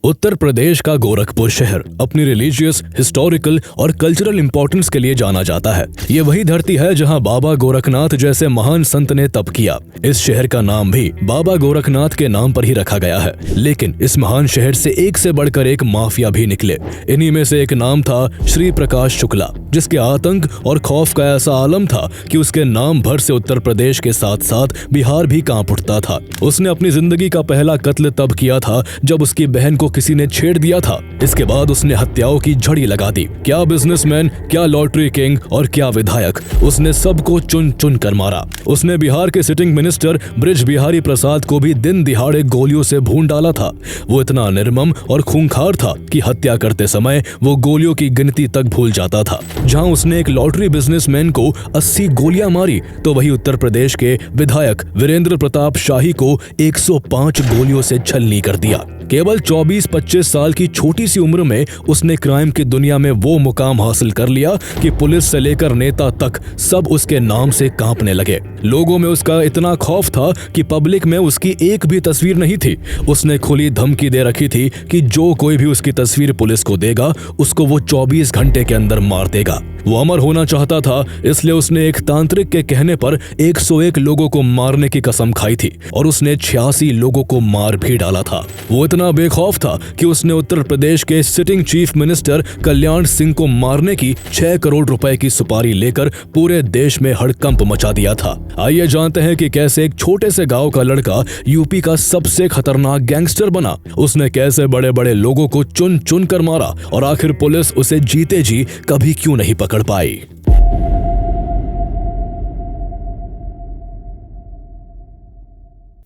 उत्तर प्रदेश का गोरखपुर शहर अपनी रिलीजियस, हिस्टोरिकल और कल्चरल इंपॉर्टेंस के लिए जाना जाता है। ये वही धरती है जहां बाबा गोरखनाथ जैसे महान संत ने तप किया। इस शहर का नाम भी बाबा गोरखनाथ के नाम पर ही रखा गया है। लेकिन इस महान शहर से एक से बढ़कर एक माफिया भी निकले। इन्हीं में से एक नाम था श्री प्रकाश शुक्ला, जिसके आतंक और खौफ का ऐसा आलम था कि उसके नाम भर से उत्तर प्रदेश के साथ साथ बिहार भी कांप उठता था। उसने अपनी जिंदगी का पहला कत्ल तब किया था जब उसकी बहन को किसी ने छेड़ दिया था। इसके बाद उसने हत्याओं की झड़ी लगा दी। क्या बिजनेसमैन, क्या लॉटरी किंग और क्या विधायक, उसने सबको चुन चुन कर मारा। उसने बिहार के सिटिंग मिनिस्टर बृज बिहारी प्रसाद को भी दिन दिहाड़े गोलियों से भून डाला था। वो इतना निर्मम और खूंखार था कि हत्या करते समय वो गोलियों की गिनती तक भूल जाता था। जहां उसने एक लॉटरी बिजनेसमैन को 80 गोलियां मारी, तो वही उत्तर प्रदेश के विधायक वीरेंद्र प्रताप शाही को 105 गोलियों से छलनी कर दिया। केवल 24-25 साल की छोटी सी उम्र में उसने क्राइम की दुनिया में वो मुकाम हासिल कर लिया कि पुलिस से लेकर नेता तक सब उसके नाम से कांपने लगे। लोगों में उसका इतना खौफ था कि पब्लिक में उसकी एक भी तस्वीर नहीं थी। उसने खुली धमकी दे रखी थी कि जो कोई भी उसकी तस्वीर पुलिस को देगा, उसको वो 24 घंटे के अंदर मार देगा। वो अमर होना चाहता था, इसलिए उसने एक तांत्रिक के कहने पर 101 लोगों को मारने की कसम खाई थी और उसने 86 लोगों को मार भी डाला था। वो इतना बेखौफ था कि उसने उत्तर प्रदेश के sitting chief minister Kalyan Singh को मारने की 6 करोड़ रुपए की सुपारी लेकर पूरे देश में हड़कंप मचा दिया था। आइए जानते हैं कि कैसे एक छोटे से गांव का लड़का यूपी का सबसे खतरनाक गैंगस्टर बना। उसने कैसे बड़े बड़े लोगों को चुन चुन कर मारा और आखिर पुलिस उसे जीते जी कभी क्यों नहीं पकड़ पाई।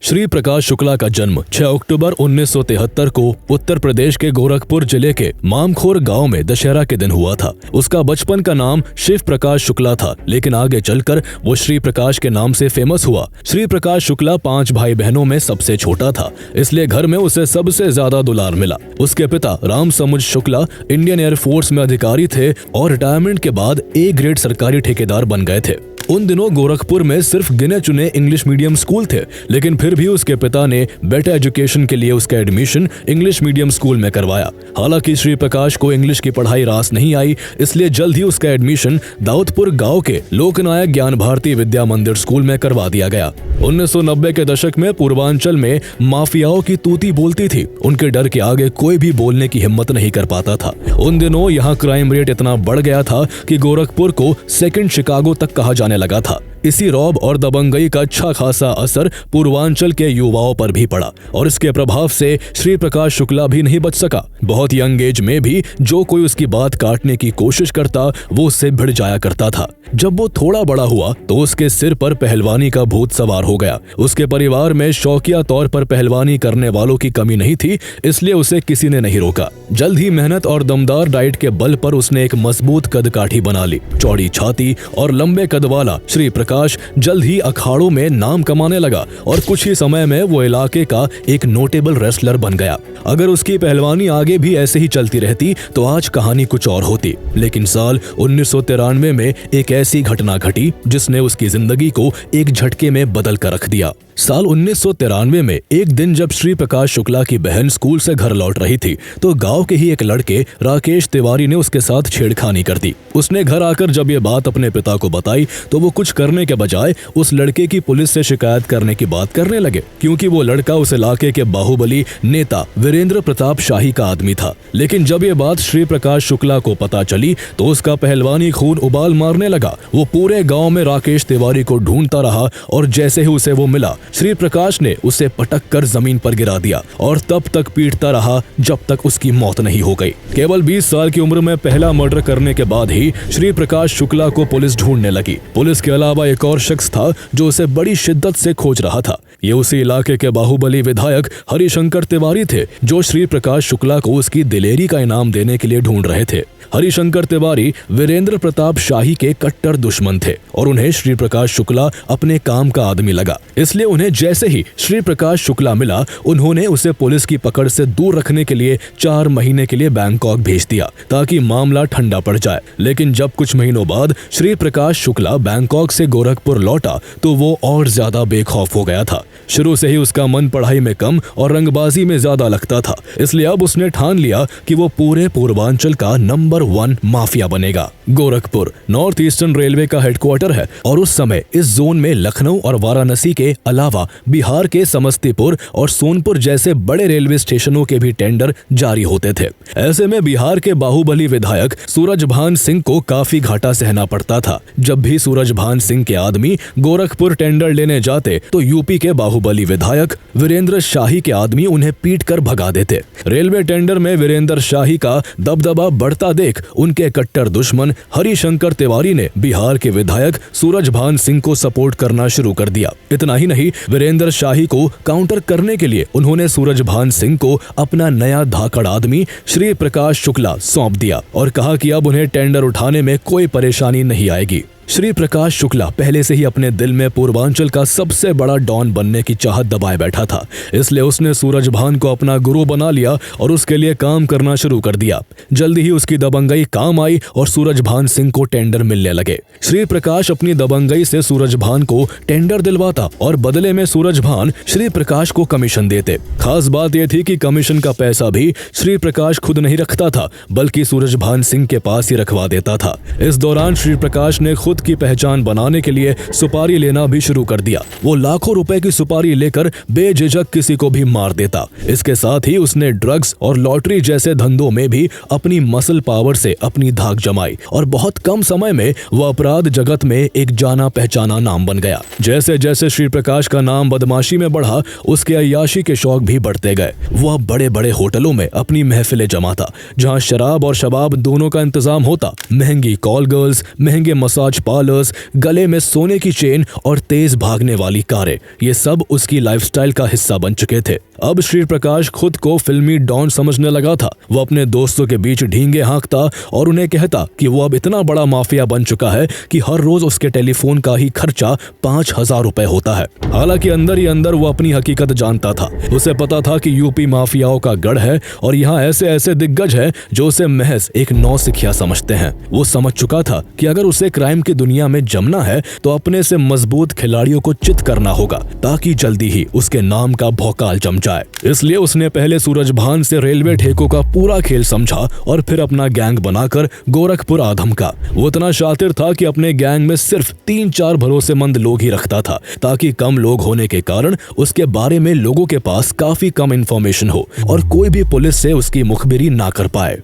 श्री प्रकाश शुक्ला का जन्म 6 अक्टूबर 1973 को उत्तर प्रदेश के गोरखपुर जिले के मामखोर गांव में दशहरा के दिन हुआ था। उसका बचपन का नाम शिव प्रकाश शुक्ला था, लेकिन आगे चलकर वो श्री प्रकाश के नाम से फेमस हुआ। श्री प्रकाश शुक्ला 5 भाई बहनों में सबसे छोटा था, इसलिए घर में उसे सबसे ज्यादा दुलार मिला। उसके पिता राम समुद्र शुक्ला इंडियन एयरफोर्स में अधिकारी थे और रिटायरमेंट के बाद A ग्रेड सरकारी ठेकेदार बन गए थे। उन दिनों गोरखपुर में सिर्फ गिने चुने इंग्लिश मीडियम स्कूल थे, लेकिन फिर भी उसके पिता ने बेटर एजुकेशन के लिए उसका एडमिशन इंग्लिश मीडियम स्कूल में करवाया। हालांकि श्री प्रकाश को इंग्लिश की पढ़ाई रास नहीं आई, इसलिए जल्द ही उसका एडमिशन दाऊदपुर गांव के लोकनायक ज्ञान भारती विद्या मंदिर स्कूल में करवा दिया गया। 1990 के दशक में पूर्वांचल में माफियाओं की तूती बोलती थी। उनके डर के आगे कोई भी बोलने की हिम्मत नहीं कर पाता था। उन दिनों यहाँ क्राइम रेट इतना बढ़ गया था कि गोरखपुर को सेकंड शिकागो तक कहा जाने लगा था। इसी रौब और दबंगई का अच्छा खासा असर पूर्वांचल के युवाओं पर भी पड़ा और इसके प्रभाव से श्री प्रकाश शुक्ला भी नहीं बच सका। बहुत यंग एज में भी जो कोई उसकी बात काटने की कोशिश करता, वो उससे भिड़ जाया करता था। जब वो थोड़ा बड़ा हुआ तो उसके सिर पर पहलवानी का भूत सवार हो गया। उसके परिवार में शौकिया तौर पर पहलवानी करने वालों की कमी नहीं थी, इसलिए उसे किसी ने नहीं रोका। जल्द ही मेहनत और दमदार डाइट के बल पर उसने एक मजबूत कदकाठी बना ली। चौड़ी छाती और लंबे कद वाला श्री प्रकाश जल्द ही अखाड़ों में नाम कमाने लगा और कुछ ही समय में वो इलाके का एक नोटेबल रेसलर बन गया। अगर उसकी पहलवानी आगे भी ऐसे ही चलती रहती तो आज कहानी कुछ और होती, लेकिन साल 1993 में एक ऐसी घटना घटी जिसने उसकी जिंदगी को एक झटके में बदल कर रख दिया। साल 1993 में एक दिन जब श्री प्रकाश शुक्ला की बहन स्कूल से घर लौट रही थी तो गांव के ही एक लड़के राकेश तिवारी ने उसके साथ छेड़खानी कर दी। उसने घर आकर जब ये बात अपने पिता को बताई तो वो कुछ करने के बजाय उस लड़के की पुलिस से शिकायत करने की बात करने लगे, क्योंकि वो लड़का उस इलाके के बाहुबली नेता वीरेंद्र प्रताप शाही का आदमी था। लेकिन जब ये बात श्री प्रकाश शुक्ला को पता चली तो उसका पहलवानी खून उबाल मारने लगा। वो पूरे गाँव में राकेश तिवारी को ढूंढता रहा और जैसे ही उसे वो मिला, श्री प्रकाश ने उसे पटक कर जमीन पर गिरा दिया और तब तक पीटता रहा जब तक उसकी मौत नहीं हो गई। केवल 20 साल की उम्र में पहला मर्डर करने के बाद ही श्री प्रकाश शुक्ला को पुलिस ढूंढने लगी। पुलिस के अलावा एक और शख्स था जो उसे बड़ी शिद्दत से खोज रहा था। ये उसी इलाके के बाहुबली विधायक हरिशंकर तिवारी थे, जो श्री प्रकाश शुक्ला को उसकी दिलेरी का इनाम देने के लिए ढूंढ रहे थे। हरिशंकर तिवारी वीरेंद्र प्रताप शाही के कट्टर दुश्मन थे और उन्हें श्री प्रकाश शुक्ला अपने काम का आदमी लगा। इसलिए उन्हें जैसे ही श्री प्रकाश शुक्ला मिला, उन्होंने उसे पुलिस की पकड़ से दूर रखने के लिए 4 महीने के लिए बैंकॉक भेज दिया ताकि मामला ठंडा पड़ जाए। लेकिन जब कुछ महीनों बाद श्री प्रकाश शुक्ला बैंकॉक से गोरखपुर लौटा तो वो और ज्यादा बेखौफ हो गया था। शुरू से ही उसका मन पढ़ाई में कम और रंगबाजी में ज्यादा लगता था, इसलिए अब उसने ठान लिया कि वो पूरे पूर्वांचल का नंबर 1 माफिया बनेगा। गोरखपुर नॉर्थ ईस्टर्न रेलवे का हेडक्वार्टर है और उस समय इस जोन में लखनऊ और वाराणसी के अलावा बिहार के समस्तीपुर और सोनपुर जैसे बड़े रेलवे स्टेशनों के भी टेंडर जारी होते थे। ऐसे में बिहार के बाहुबली विधायक सूरजभान सिंह को काफी घाटा सहना पड़ता था। जब भी सूरजभान सिंह के आदमी गोरखपुर टेंडर लेने जाते तो यूपी के बाहुबली विधायक वीरेंद्र शाही के आदमी उन्हें पीट कर भगा देते। रेलवे टेंडर में वीरेंद्र शाही का दबदबा बढ़ता देख उनके कट्टर दुश्मन हरिशंकर तिवारी ने बिहार के विधायक सूरजभान सिंह को सपोर्ट करना शुरू कर दिया। इतना ही नहीं, वीरेंद्र शाही को काउंटर करने के लिए उन्होंने सूरजभान सिंह को अपना नया धाकड़ आदमी श्री प्रकाश शुक्ला सौंप दिया और कहा कि अब उन्हें टेंडर उठाने में कोई परेशानी नहीं आएगी। श्री प्रकाश शुक्ला पहले से ही अपने दिल में पूर्वांचल का सबसे बड़ा डॉन बनने की चाहत दबाए बैठा था, इसलिए उसने सूरजभान को अपना गुरु बना लिया और उसके लिए काम करना शुरू कर दिया। जल्दी ही उसकी दबंगई काम आई और सूरजभान सिंह को टेंडर मिलने लगे। श्री प्रकाश अपनी दबंगई से सूरजभान को टेंडर दिलवाता और बदले में सूरजभान श्री प्रकाश को कमीशन देते। खास बात यह थी कि कमीशन का पैसा भी श्री प्रकाश खुद नहीं रखता था, बल्कि सूरजभान सिंह के पास ही रखवा देता था। इस दौरान श्री प्रकाश ने खुद की पहचान बनाने के लिए सुपारी लेना भी शुरू कर दिया। वो लाखों रुपए की सुपारी लेकर बेझिझक किसी को भी मार देता। इसके साथ ही उसने ड्रग्स और लॉटरी जैसे धंधों में भी अपनी मसल पावर से अपनी धाक जमाई और बहुत कम समय में वह अपराध जगत में एक जाना पहचाना नाम बन गया। जैसे जैसे श्री प्रकाश का नाम बदमाशी में बढ़ा, उसके अय्याशी के शौक भी बढ़ते गए। वह बड़े बड़े होटलों में अपनी महफिलें जमाता, जहां शराब और शबाब दोनों का इंतजाम होता। महंगी कॉल गर्ल्स, महंगे मसाज पार्लर्स, गले में सोने की चेन और तेज भागने वाली कारें, ये सब उसकी लाइफस्टाइल का हिस्सा बन चुके थे। अब श्री प्रकाश खुद को फिल्मी डॉन समझने लगा था। वो अपने दोस्तों के बीच ढींगे हाँकता और उन्हें कहता कि वो अब इतना बड़ा माफिया बन चुका है कि हर रोज उसके टेलीफोन का ही खर्चा 5,000 रुपए होता है। हालांकि अंदर ही अंदर वो अपनी हकीकत जानता था। उसे पता था कि यूपी माफियाओं का गढ़ है और यहाँ ऐसे ऐसे दिग्गज हैं जो उसे महज एक नौसिखिया समझते हैं। वो समझ चुका था कि अगर उसे क्राइम की दुनिया में जमना है तो अपने से मजबूत खिलाड़ियों को चित करना होगा ताकि जल्दी ही उसके नाम का भौकाल जम जाए। इसलिए उसने पहले सूरजभान से रेलवे ठेकों का पूरा खेल समझा और फिर अपना गैंग बनाकर गोरखपुर आ धमका। वो इतना शातिर था कि अपने गैंग में सिर्फ 3-4 भरोसेमंद लोग ही रखता था ताकि कम लोग होने के कारण उसके बारे में लोगों के पास काफी कम इंफॉर्मेशन हो और कोई भी पुलिस से उसकी मुखबिरी ना कर पाए।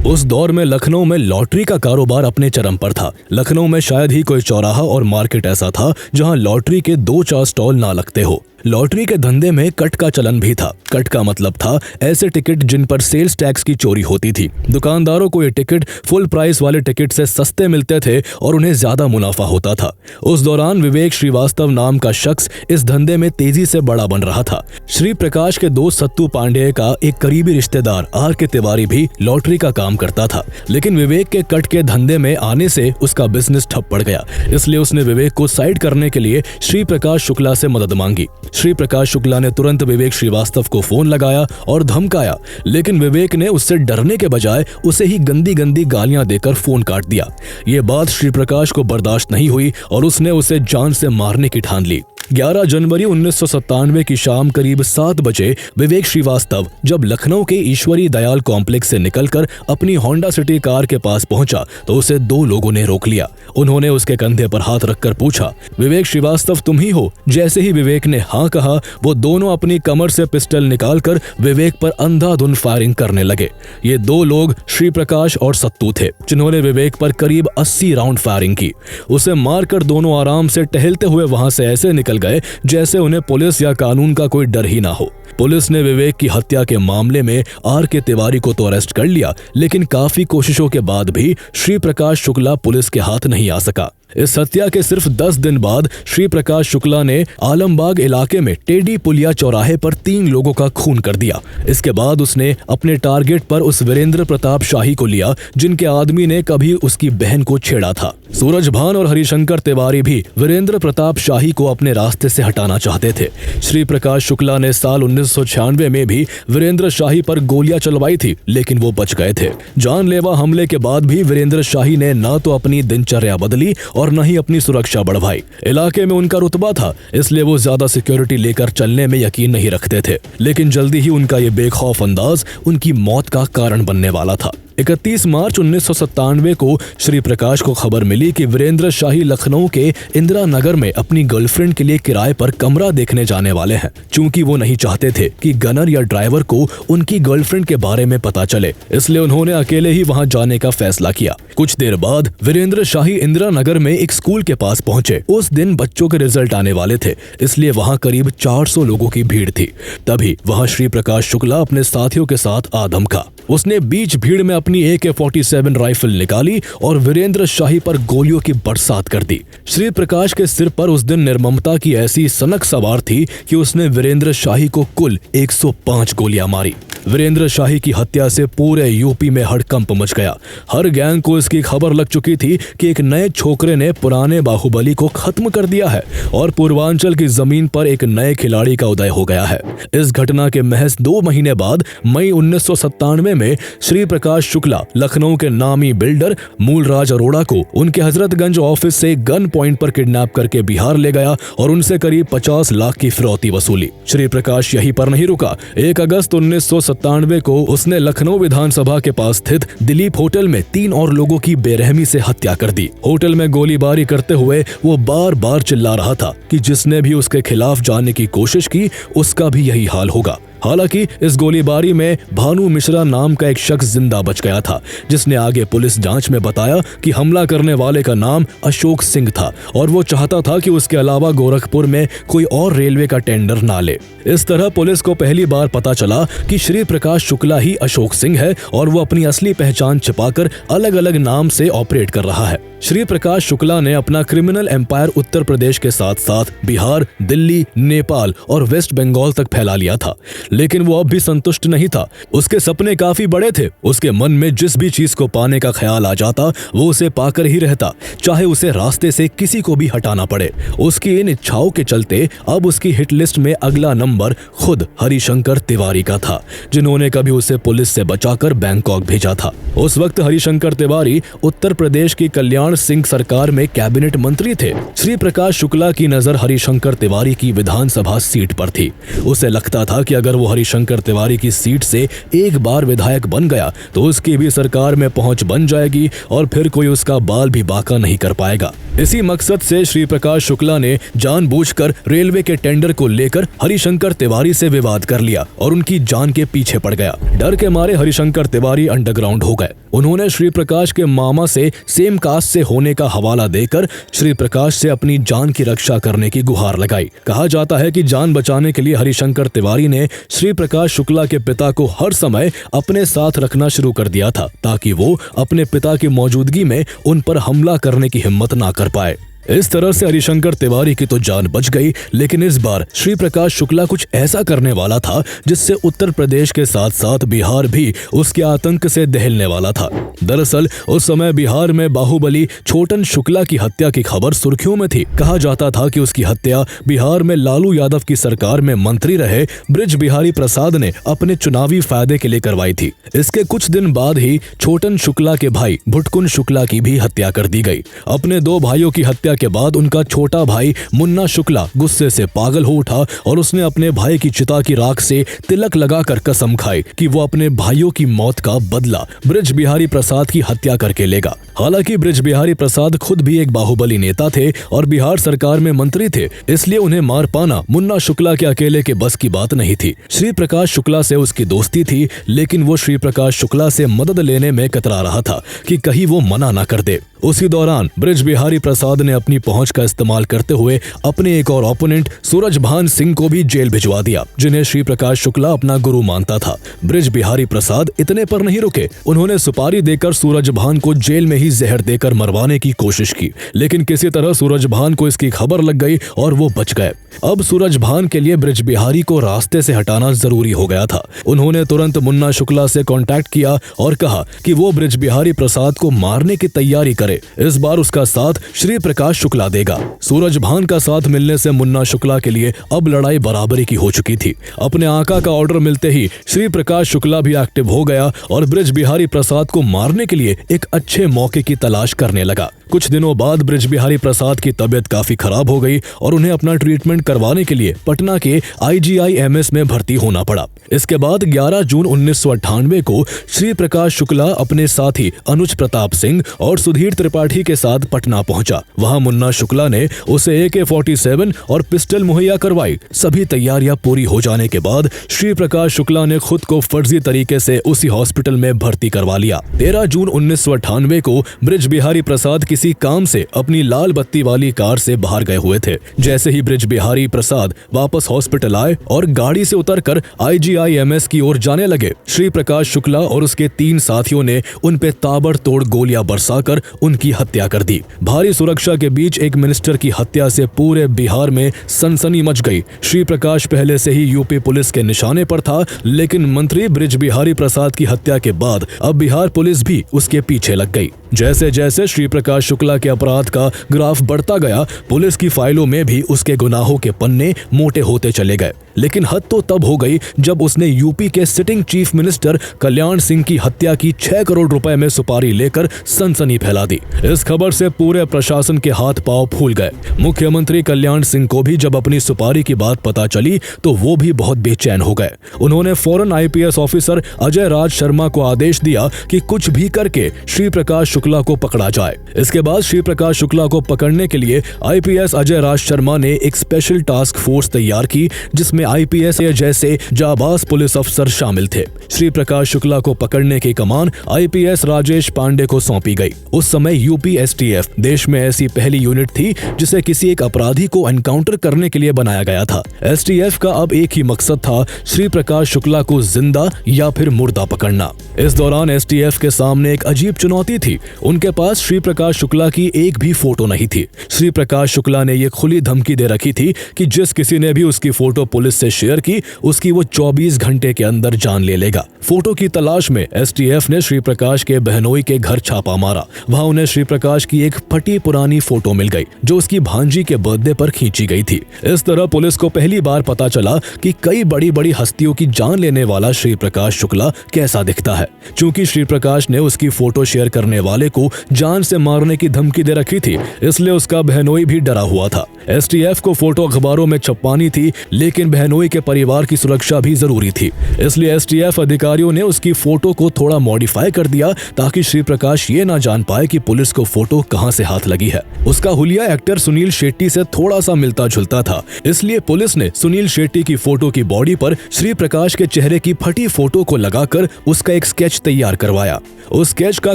उस दौर में लखनऊ में लॉटरी का कारोबार अपने चरम पर था। लखनऊ में शायद ही कोई चौराहा और मार्केट ऐसा था जहां लॉटरी के 2-4 स्टॉल ना लगते हो। लॉटरी के धंधे में कट का चलन भी था। कट का मतलब था ऐसे टिकट जिन पर सेल्स टैक्स की चोरी होती थी। दुकानदारों को ये टिकट फुल प्राइस वाले टिकट से सस्ते मिलते थे और उन्हें ज्यादा मुनाफा होता था। उस दौरान विवेक श्रीवास्तव नाम का शख्स इस धंधे में तेजी से बड़ा बन रहा था। श्री प्रकाश के दोस्त सत्तू पांडेय का एक करीबी रिश्तेदार R.K. तिवारी भी लॉटरी का काम करता था, लेकिन विवेक के कट के धंधे में आने से उसका बिजनेस ठप पड़ गया। इसलिए उसने विवेक को साइड करने के लिए श्री प्रकाश शुक्ला से मदद मांगी। श्री प्रकाश शुक्ला ने तुरंत विवेक श्रीवास्तव को फोन लगाया और धमकाया, लेकिन विवेक ने उससे डरने के बजाय उसे ही गंदी गंदी गालियां देकर फोन काट दिया। ये बात श्री प्रकाश को बर्दाश्त नहीं हुई और उसने उसे जान से मारने की ठान ली। 11 जनवरी 1997 की शाम करीब 7 बजे विवेक श्रीवास्तव जब लखनऊ के ईश्वरी दयाल कॉम्प्लेक्स से निकलकर अपनी होंडा सिटी कार के पास पहुंचा तो उसे 2 लोगों ने रोक लिया। उन्होंने उसके कंधे पर हाथ रखकर पूछा, विवेक श्रीवास्तव तुम ही हो? जैसे ही विवेक ने हाँ कहा, वो दोनों अपनी कमर से पिस्टल निकालकर विवेक पर अंधाधुंध फायरिंग करने लगे। ये 2 लोग श्री प्रकाश और सत्तू थे, जिन्होंने विवेक पर करीब 80 राउंड फायरिंग की। उसे मारकर दोनों आराम से टहलते हुए वहां से ऐसे निकल गए जैसे उन्हें पुलिस या कानून का कोई डर ही ना हो। पुलिस ने विवेक की हत्या के मामले में R.K. तिवारी को तो अरेस्ट कर लिया, लेकिन काफी कोशिशों के बाद भी श्री प्रकाश शुक्ला पुलिस के हाथ नहीं आ सका। इस हत्या के सिर्फ 10 दिन बाद श्री प्रकाश शुक्ला ने आलमबाग इलाके में टेडी पुलिया चौराहे पर 3 लोगों का खून कर दिया। इसके बाद उसने अपने टारगेट पर उस वीरेंद्र प्रताप शाही को लिया जिनके आदमी ने कभी उसकी बहन को छेड़ा था। सूरज भान और हरिशंकर तिवारी भी वीरेंद्र प्रताप शाही को अपने रास्ते से हटाना चाहते थे। श्री प्रकाश शुक्ला ने साल 1996 में भी वीरेंद्र शाही पर गोलियां चलवाई थी, लेकिन वो बच गए थे। जानलेवा हमले के बाद भी वीरेंद्र शाही ने न तो अपनी दिनचर्या बदली और न ही अपनी सुरक्षा बढ़वाई। इलाके में उनका रुतबा था, इसलिए वो ज्यादा सिक्योरिटी लेकर चलने में यकीन नहीं रखते थे, लेकिन जल्दी ही उनका ये बेखौफ अंदाज उनकी मौत का कारण बनने वाला था। 31 मार्च 1997 को श्री प्रकाश को खबर मिली कि वीरेंद्र शाही लखनऊ के इंदिरा नगर में अपनी गर्लफ्रेंड के लिए किराए पर कमरा देखने जाने वाले हैं। चूंकि वो नहीं चाहते थे कि गनर या ड्राइवर को उनकी गर्लफ्रेंड के बारे में पता चले, इसलिए उन्होंने अकेले ही वहां जाने का फैसला किया। कुछ देर बाद वीरेंद्र शाही इंदिरा नगर में एक स्कूल के पास पहुंचे। उस दिन बच्चों के रिजल्ट आने वाले थे, इसलिए वहां करीब 400 लोगों की भीड़ थी। तभी वहां श्री प्रकाश शुक्ला अपने साथियों के साथ आ धमका। उसने बीच भीड़ में अपनी AK-47 राइफल निकाली और वीरेंद्र शाही पर गोलियों की बरसात कर दी। श्री प्रकाश के सिर पर उस दिन निर्ममता की ऐसी सनक सवार थी कि उसने वीरेंद्र शाही को कुल 105 गोलियां मारी। वीरेंद्र शाही की हत्या से पूरे यूपी में हड़कंप मच गया। हर गैंग को इसकी खबर लग चुकी थी कि एक नए छोकरे ने पुराने बाहुबली को खत्म कर दिया है और पूर्वांचल की जमीन पर एक नए खिलाड़ी का उदय हो गया है। इस घटना के महज 2 महीने बाद मई 1997 में श्री प्रकाश शुक्ला लखनऊ के नामी बिल्डर मूलराज अरोड़ा को उनके हजरतगंज ऑफिस से गन पॉइंट पर किडनैप करके बिहार ले गया और उनसे करीब 50 लाख की फिरौती वसूली। श्री प्रकाश यहीं पर नहीं रुका। 1 अगस्त 1997 को उसने लखनऊ विधानसभा के पास स्थित दिलीप होटल में 3 और लोगों की बेरहमी से हत्या कर दी। होटल में गोलीबारी करते हुए वो बार बार चिल्ला रहा था कि जिसने भी उसके खिलाफ जाने की कोशिश की उसका भी यही हाल होगा। हालांकि इस गोलीबारी में भानु मिश्रा नाम का एक शख्स जिंदा बच गया था, जिसने आगे पुलिस जांच में बताया कि हमला करने वाले का नाम अशोक सिंह था और वो चाहता था कि उसके अलावा गोरखपुर में कोई और रेलवे का टेंडर ना ले। इस तरह पुलिस को पहली बार पता चला कि श्री प्रकाश शुक्ला ही अशोक सिंह है और वो अपनी असली पहचान छिपाकर अलग अलग नाम से ऑपरेट कर रहा है। श्री प्रकाश शुक्ला ने अपना क्रिमिनल एम्पायर उत्तर प्रदेश के साथ साथ बिहार, दिल्ली, नेपाल और वेस्ट बंगाल तक फैला लिया था, लेकिन वो अब भी संतुष्ट नहीं था। उसके सपने काफी बड़े थे। उसके मन में जिस भी चीज को पाने का ख्याल आ जाता वो उसे पाकर ही रहता, चाहे उसे रास्ते से किसी को भी हटाना पड़े। उसकी इन इच्छाओं के चलते अब उसकी हिट लिस्ट में अगला नंबर खुद हरिशंकर तिवारी का था, जिन्होंने कभी उसे पुलिस से बचाकर बैंकॉक भेजा था। उस वक्त हरिशंकर तिवारी उत्तर प्रदेश की कल्याण सिंह सरकार में कैबिनेट मंत्री थे। श्री प्रकाश शुक्ला की नजर हरिशंकर तिवारी की विधानसभा सीट पर थी। उसे लगता था कि अगर वो हरिशंकर तिवारी की सीट से एक बार विधायक बन गया तो उसकी भी सरकार में पहुंच बन जाएगी और फिर कोई उसका बाल भी बाका नहीं कर पाएगा। इसी मकसद से श्री प्रकाश शुक्ला ने जानबूझकर रेलवे के टेंडर को लेकर हरिशंकर तिवारी से विवाद कर लिया और उनकी जान के पीछे पड़ गया। डर के मारे हरिशंकर तिवारी अंडरग्राउंड हो गए। उन्होंने श्री प्रकाश के मामा से सेम कास्ट से होने का हवाला देकर श्री प्रकाश से अपनी जान की रक्षा करने की गुहार लगाई। कहा जाता है कि जान बचाने के लिए हरिशंकर तिवारी ने श्री प्रकाश शुक्ला के पिता को हर समय अपने साथ रखना शुरू कर दिया था, ताकि वो अपने पिता की मौजूदगी में उन पर हमला करने की हिम्मत ना कर पाए। इस तरह से हरिशंकर तिवारी की तो जान बच गई, लेकिन इस बार श्री प्रकाश शुक्ला कुछ ऐसा करने वाला था जिससे उत्तर प्रदेश के साथ साथ बिहार भी उसके आतंक से दहलने वाला था। दरअसल उस समय बिहार में बाहुबली छोटन शुक्ला की हत्या की खबर सुर्खियों में थी। कहा जाता था कि उसकी हत्या बिहार में लालू यादव की सरकार में मंत्री रहे ब्रिज बिहारी प्रसाद ने अपने चुनावी फायदे के लिए करवाई थी। इसके कुछ दिन बाद ही छोटन शुक्ला के भाई भुटकुन शुक्ला की भी हत्या कर दी गई। अपने 2 भाइयों की हत्या के बाद उनका छोटा भाई मुन्ना शुक्ला गुस्से से पागल हो उठा और उसने अपने भाई की चिता की राख से तिलक लगाकर कसम खाई कि वो अपने भाइयों की मौत का बदला ब्रिज बिहारी प्रसाद की हत्या करके लेगा। हालांकि ब्रिज बिहारी प्रसाद खुद भी एक बाहुबली नेता थे और बिहार सरकार में मंत्री थे, इसलिए उन्हें मार पाना मुन्ना शुक्ला के अकेले के बस की बात नहीं थी। श्री प्रकाश शुक्ला से उसकी दोस्ती थी, लेकिन वो श्री प्रकाश शुक्ला से मदद लेने में कतरा रहा था कि कहीं वो मना ना कर दे। उसी दौरान बृज बिहारी प्रसाद ने अपनी पहुंच का इस्तेमाल करते हुए अपने एक और ओपोनेंट सूरजभान सिंह को भी जेल भिजवा दिया, जिन्हें श्री प्रकाश शुक्ला अपना गुरु मानता था। बृज बिहारी प्रसाद इतने पर नहीं रुके, उन्होंने सुपारी देकर सूरजभान को जेल में ही जहर देकर मरवाने की कोशिश की, लेकिन किसी तरह सूरजभान को इसकी खबर लग गई और वो बच गए। अब सूरजभान के लिए बृज बिहारी को रास्ते से हटाना जरूरी हो गया था। उन्होंने तुरंत मुन्ना शुक्ला से कांटेक्ट किया और कहा कि वो बृज बिहारी प्रसाद को मारने की तैयारी करे। इस बार उसका साथ श्री प्रकाश शुक्ला देगा। सूरजभान का साथ मिलने से मुन्ना शुक्ला के लिए अब लड़ाई बराबरी की हो चुकी थी। अपने आका का ऑर्डर मिलते ही श्री प्रकाश शुक्ला भी एक्टिव हो गया और बृज बिहारी प्रसाद को मारने के लिए एक अच्छे मौके की तलाश करने लगा। कुछ दिनों बाद बृज बिहारी प्रसाद की तबीयत काफी खराब हो गई और उन्हें अपना ट्रीटमेंट करवाने के लिए पटना के IGIMS में भर्ती होना पड़ा। इसके बाद 11 जून 1998 को श्री प्रकाश शुक्ला अपने साथी अनुज प्रताप सिंह और सुधीर त्रिपाठी के साथ पटना पहुंचा। वहां मुन्ना शुक्ला ने उसे AK-47 और पिस्टल मुहैया करवाई। सभी तैयारियां पूरी हो जाने के बाद श्री प्रकाश शुक्ला ने खुद को फर्जी तरीके से उसी हॉस्पिटल में भर्ती करवा लिया। 13 जून 1998 को बृज बिहारी प्रसाद किसी काम से अपनी लाल बत्ती वाली कार से बाहर गए हुए थे। जैसे ही बृज बिहारी प्रसाद वापस हॉस्पिटल आए और गाड़ी से उतरकर IGIMS की ओर जाने लगे, श्री प्रकाश शुक्ला और उसके 3 साथियों ने उन पे ताबड़तोड़ गोलियां बरसाकर उनकी हत्या कर दी। भारी सुरक्षा के बीच एक मिनिस्टर की हत्या से पूरे बिहार में सनसनी मच गई। श्री प्रकाश पहले से ही यूपी पुलिस के निशाने पर था, लेकिन मंत्री बृज बिहारी प्रसाद की हत्या के बाद अब बिहार पुलिस भी उसके पीछे लग गई। जैसे जैसे श्री प्रकाश शुक्ला के अपराध का ग्राफ बढ़ता गया, पुलिस की फाइलों में भी उसके गुनाहों के पन्ने मोटे होते चले गए। लेकिन हद तो तब हो गई जब उसने यूपी के sitting chief minister Kalyan Singh की हत्या की 6 करोड़ रुपए में सुपारी लेकर सनसनी फैला दी। इस खबर से पूरे प्रशासन के हाथ पांव फूल गए। मुख्यमंत्री कल्याण सिंह को भी जब अपनी सुपारी की बात पता चली तो वो भी बहुत बेचैन हो गए। उन्होंने फौरन IPS ऑफिसर अजय राज शर्मा को आदेश दिया कि कुछ भी करके श्री प्रकाश शुक्ला को पकड़ा जाए। इसके बाद श्री प्रकाश शुक्ला को पकड़ने के लिए IPS अजय राज शर्मा ने एक स्पेशल टास्क फोर्स तैयार की, जिसमें IPS जैसे जाबाज पुलिस अफसर शामिल थे। श्री प्रकाश शुक्ला को पकड़ने की कमान IPS राजेश पांडे को सौंपी गई। उस समय यूपी STF देश में ऐसी पहली यूनिट थी जिसे किसी एक अपराधी को एनकाउंटर करने के लिए बनाया गया था। STF का अब एक ही मकसद था, श्री प्रकाश शुक्ला को जिंदा या फिर मुर्दा पकड़ना। इस दौरान STF के सामने एक अजीब चुनौती थी। उनके पास श्री प्रकाश शुक्ला की एक भी फोटो नहीं थी। श्री प्रकाश शुक्ला ने ये खुली धमकी दे रखी थी कि जिस किसी ने भी उसकी फोटो पुलिस से शेयर की, उसकी वो 24 घंटे के अंदर जान ले लेगा। फोटो की तलाश में STF ने श्री प्रकाश के बहनोई के घर छापा मारा। वहां उन्हें श्री प्रकाश की एक फटी पुरानी फोटो मिल गई जो उसकी भांजी के बर्थडे पर खींची गई थी। इस तरह पुलिस को पहली बार पता चला कि कई बड़ी बड़ी हस्तियों की जान लेने वाला श्री प्रकाश शुक्ला कैसा दिखता है। चूंकि श्री प्रकाश ने उसकी फोटो शेयर करने वाले को जान से मारने की धमकी दे रखी थी, इसलिए उसका बहनोई भी डरा हुआ था। STF को फोटो अखबारों में छपवानी थी, लेकिन बहनोई के परिवार की सुरक्षा भी जरूरी थी। इसलिए STF अधिकारियों ने उसकी फोटो को थोड़ा मॉडिफाई कर दिया ताकि श्री प्रकाश ये ना जान पाए कि पुलिस को फोटो कहां से हाथ लगी है। उसका हुलिया एक्टर सुनील शेट्टी से थोड़ा सा मिलता जुलता था, इसलिए पुलिस ने सुनील शेट्टी की फोटो की बॉडी पर श्री प्रकाश के चेहरे की फटी फोटो को लगाकर उसका एक स्केच तैयार करवाया। उस स्केच का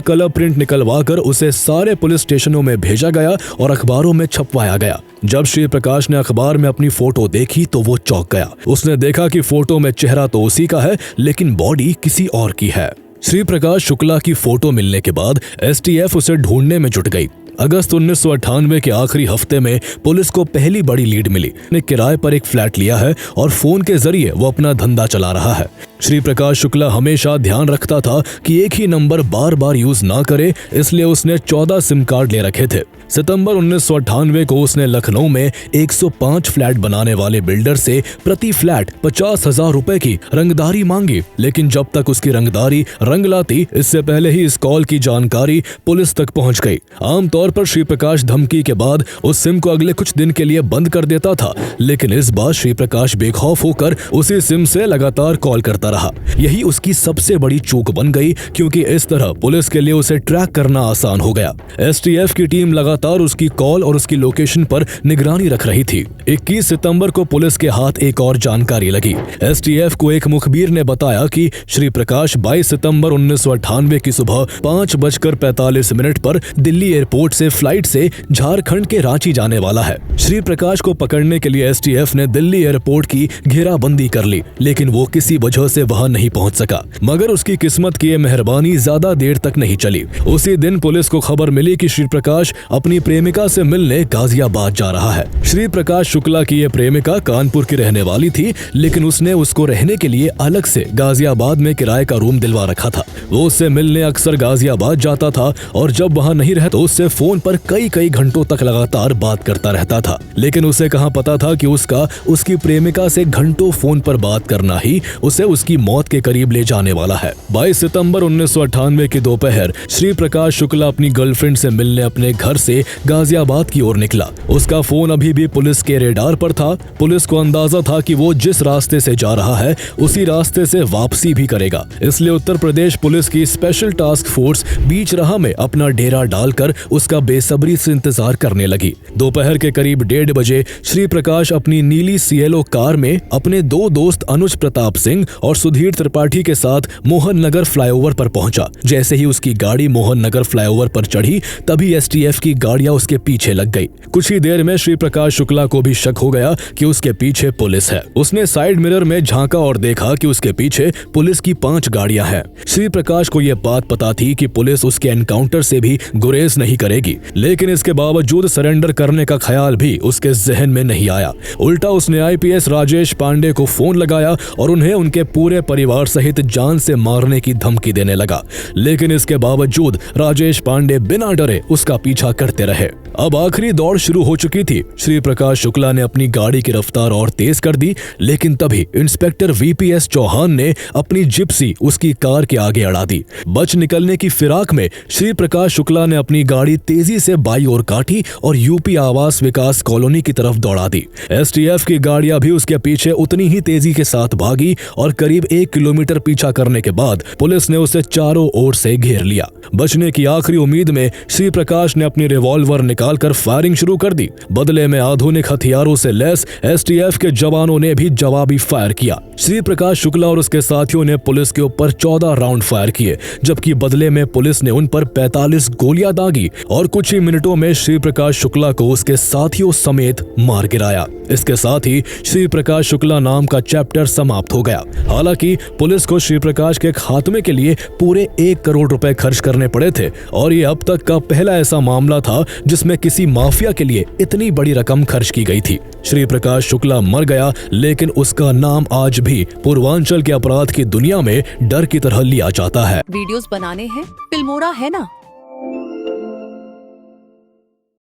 कलर प्रिंट निकलवाकर उसे सारे पुलिस स्टेशनों में भेजा गया और अखबारों में छपवाया गया। जब श्री प्रकाश ने अखबार में अपनी फोटो देखी तो वो चौंक गया। उसने देखा कि फोटो में चेहरा तो उसी का है, लेकिन बॉडी किसी और की है। श्री प्रकाश शुक्ला की फोटो मिलने के बाद STF उसे ढूंढने में जुट गई। अगस्त 1998 के आखिरी हफ्ते में पुलिस को पहली बड़ी लीड मिली। ने किराए पर एक फ्लैट लिया है और फोन के जरिए वो अपना धंधा चला रहा है। श्री प्रकाश शुक्ला हमेशा ध्यान रखता था कि एक ही नंबर बार बार यूज ना करे, इसलिए उसने 14 सिम कार्ड ले रखे थे। सितंबर 1998 को उसने लखनऊ में 105 फ्लैट बनाने वाले बिल्डर से प्रति फ्लैट 50,000 रुपए की रंगदारी मांगी, लेकिन जब तक उसकी रंगदारी रंग लाती, इससे पहले ही इस कॉल की जानकारी पुलिस तक पहुंच गई। आमतौर पर श्री प्रकाश धमकी के बाद उस सिम को अगले कुछ दिन के लिए बंद कर देता था, लेकिन इस बार श्री प्रकाश बेखौफ होकर उसी सिम से लगातार कॉल करता करता रहा। यही उसकी सबसे बड़ी चूक बन गई, क्योंकि इस तरह पुलिस के लिए उसे ट्रैक करना आसान हो गया। एसटीएफ की टीम लगातार उसकी कॉल और उसकी लोकेशन पर निगरानी रख रही थी। 21 सितंबर को पुलिस के हाथ एक और जानकारी लगी। एसटीएफ को एक मुखबिर ने बताया कि श्री प्रकाश 22 सितंबर 1998 की सुबह 5:45 पर दिल्ली एयरपोर्ट से फ्लाइट से झारखंड के रांची जाने वाला है। श्री प्रकाश को पकड़ने के लिए एसटीएफ ने दिल्ली एयरपोर्ट की घेराबंदी कर ली, लेकिन वो किसी वजह से वहां नहीं पहुंच सका। मगर उसकी किस्मत की ये मेहरबानी ज्यादा देर तक नहीं चली। उसी दिन पुलिस को खबर मिली कि श्री प्रकाश अपनी प्रेमिका से मिलने गाजियाबाद जा रहा है। श्री प्रकाश शुक्ला की ये प्रेमिका कानपुर की रहने वाली थी, लेकिन उसने उसको रहने के लिए अलग से गाजियाबाद में किराए का रूम दिलवा रखा था। वो उससे मिलने अक्सर गाजियाबाद जाता था और जब वहां नहीं रहता तो उससे फोन पर कई घंटों तक लगातार बात करता रहता था। लेकिन उसे कहां पता था कि उसकी प्रेमिका से घंटों फोन पर बात करना ही उसे उसकी मौत के करीब ले जाने वाला है। 22 सितंबर 1998 की दोपहर श्री प्रकाश शुक्ला अपनी गर्लफ्रेंड से मिलने अपने घर से गाजियाबाद की ओर निकला। उसका फोन अभी भी पुलिस के रेडार पर था। पुलिस को अंदाजा था कि वो जिस रास्ते से जा रहा है उसी रास्ते से वापसी भी करेगा, इसलिए उत्तर प्रदेश पुलिस की स्पेशल टास्क फोर्स बीच राह में अपना डेरा डालकर उसका बेसब्री से इंतजार करने लगी। दोपहर के करीब 1:30 बजे श्री प्रकाश अपनी नीली सीएलओ कार में अपने दो दोस्त अनुज प्रताप सिंह और सुधीर त्रिपाठी के साथ मोहन नगर फ्लाईओवर पर पहुंचा। जैसे ही उसकी गाड़ी मोहन नगर फ्लाईओवर पर चढ़ी, तभी एसटीएफ की गाड़ियां उसके पीछे लग गई। कुछ ही देर में श्री प्रकाश शुक्ला को भी शक हो गया कि उसके पीछे पुलिस है। उसने साइड मिरर में झांका और देखा कि उसके पीछे पुलिस की 5 गाड़ियां हैं। श्री प्रकाश को यह बात पता थी कि पुलिस उसके एनकाउंटर से भी गुरेज नहीं करेगी, लेकिन इसके बावजूद सरेंडर करने का ख्याल भी उसके जहन में नहीं आया। उल्टा उसने आईपीएस राजेश पांडे को फोन लगाया और उन्हें उनके पूरे परिवार सहित जान से मारने की धमकी देने लगा। लेकिन इसके बावजूद राजेश पांडे बिना डरे उसका पीछा करते रहे। अब आखिरी दौड़ शुरू हो चुकी थी। श्री प्रकाश शुक्ला ने अपनी गाड़ी की रफ्तार और तेज कर दी, लेकिन तभी इंस्पेक्टर वीपीएस चौहान ने अपनी जिप्सी उसकी कार के आगे अड़ा दी। बच निकलने की फिराक में श्री प्रकाश शुक्ला ने अपनी गाड़ी तेजी से बाईं ओर काटी और यूपी आवास विकास कॉलोनी की तरफ दौड़ा दी। एसटीएफ की गाड़ियां भी उसके पीछे उतनी ही तेजी के साथ भागी और करीब 1 किलोमीटर पीछा करने के बाद पुलिस ने उसे चारों ओर से घेर लिया। बचने की आखिरी उम्मीद में श्री प्रकाश ने अपनी रिवॉल्वर निकालकर फायरिंग शुरू कर दी। बदले में आधुनिक हथियारों से लैस एसटीएफ के जवानों ने भी जवाबी फायर किया। श्री प्रकाश शुक्ला और उसके साथियों ने पुलिस के ऊपर 14 राउंड फायर किए, जबकि बदले में पुलिस ने उन पर 45 गोलियां दागी और कुछ ही मिनटों में श्री प्रकाश शुक्ला को उसके साथियों समेत मार गिराया। इसके साथ ही श्री प्रकाश शुक्ला नाम का चैप्टर समाप्त हो गया। हालांकि पुलिस को श्री प्रकाश के खात्मे के लिए पूरे 1 करोड़ रुपए खर्च करने पड़े थे और ये अब तक का पहला ऐसा मामला था जिसमें किसी माफिया के लिए इतनी बड़ी रकम खर्च की गई थी। श्री प्रकाश शुक्ला मर गया, लेकिन उसका नाम आज भी पूर्वांचल के अपराध की दुनिया में डर की तरह लिया जाता है। वीडियोस बनाने हैं, फिल्मोरा है ना,